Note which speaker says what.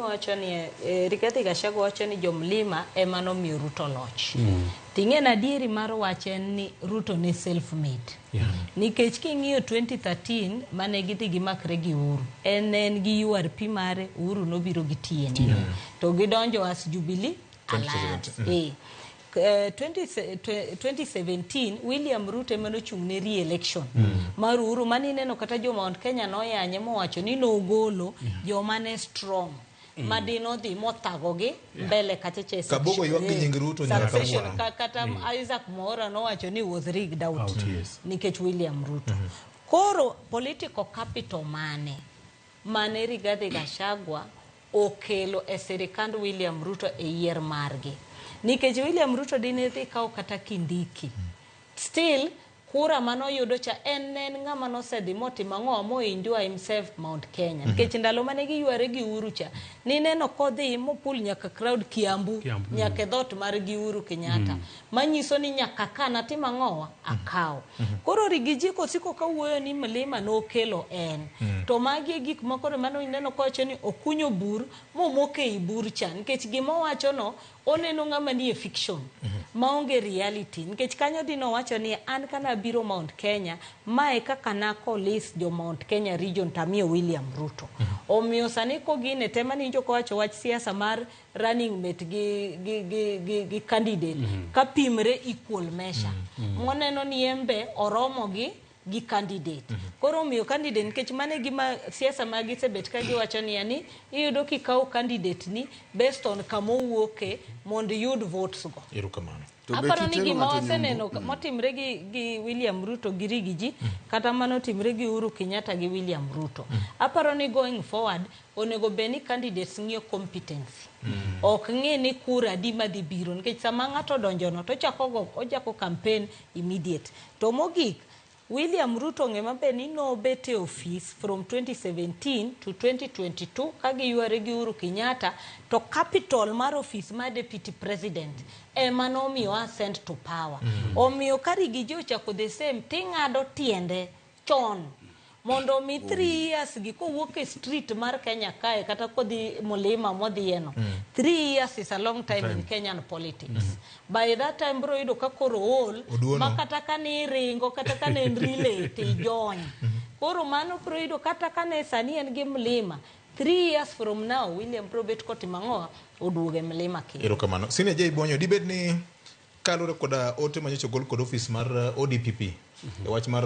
Speaker 1: wacho ni Rigathi Gachagua wacho ni jomlima ema nomiyo Ruto loch. Ting'en adieri mar wach en ni Ruto ne self made. Nikech king'iyo 2013 mane gidhi gimakre gi Uhuru, en gi URP mare, Uhuru nobiro gi TNA. To gidonjo as Jubilee Alliance. 2017 William Ruto emane ochung'ne re-election mar Uhuru, mani neno kata jo Mount Kenya noyanye mowacho ni nogolo joma ne strong madino dhi mothagogi mbele kacheche
Speaker 2: Kabogo ywak gi nying Ruto nyaka
Speaker 1: kata Isaac Mwaura nowacho ni was rigged out nikech William Ruto. Koro political capital mane Rigathi Gachagua okelo e sirikand William Ruto e yier margi. Nikech William Ruto dine dhi kawo kata Kindiki. Still, kura manoyudo cha en ng'ama nosedhi motimo ang'o moenjoy himself Mount Kenya. Nikech ndalo mane giyuare gi Uhuru cha, nineno kodhi mopul nyaka crowd Kiambu. Nyaka dhot mar gi Uhuru Kenyatta. Manyiso ni nyaka kana timo ang'o akaw. Koro Rigiji kosiko kawuoyo ni mlima nokelo en. To magi gik moko mano ineno kowacho ni okunyo bur momoke i bur cha. Nikech gima wacho no oneno ng'ama ni e fiction maonge reality. Nikech kanyo dino wacho ni an kana biro Mount Kenya mae kaka nako list jo Mount Kenya region tamiyo William Ruto. Omiyo sani ko gine tema ni joko wacho wach siasa mar running mate gi candidate kapimre equal measure. Moneno ni embe oromo gi candidate. Koro miyo candidate nikech mane gima siasa magi sebet ka giwacho ni yani iyudo kikaw candidate ni based on kamo wuoke mondo yud votes go.
Speaker 2: Erokamano.
Speaker 1: Aparo ni gima oseneno motimre gi William Ruto gi Rigiji kata mano timre gi Uhuru Kenyatta gi William Ruto. Aparo ni going forward onego beni candidates ng'iyo competency. Ok ng'e ni kura di madhi biro nikech sama ng'ato donjono to ochako campaign immediate. To mogik William Ruto ng'ema be ni nobete office from 2017 to 2022 kagi yuare gi Uhuru Kenyatta to capital mar office mar deputy president ema nomiyo ascent to power. Omiyo ka Rigiji ochako the same ting'ado tiende chon mondo mi 3 years gi kowuok e street mar Kenya kae kata kodhi mulima modhieno 3 years is a long time in Kenyan politics. By that time bro yudo ka koro ol makata kane ringo kata kane relay ti join. Koro mano bro yudo kata kane sani en gi mulima 3 years from now William Probet kotimango oduoge mlima ki.
Speaker 2: Erokamano. Sine Jay Bonyo dibed ni kalore koda ote manyocha gol kod office mar ODPP. E wach mar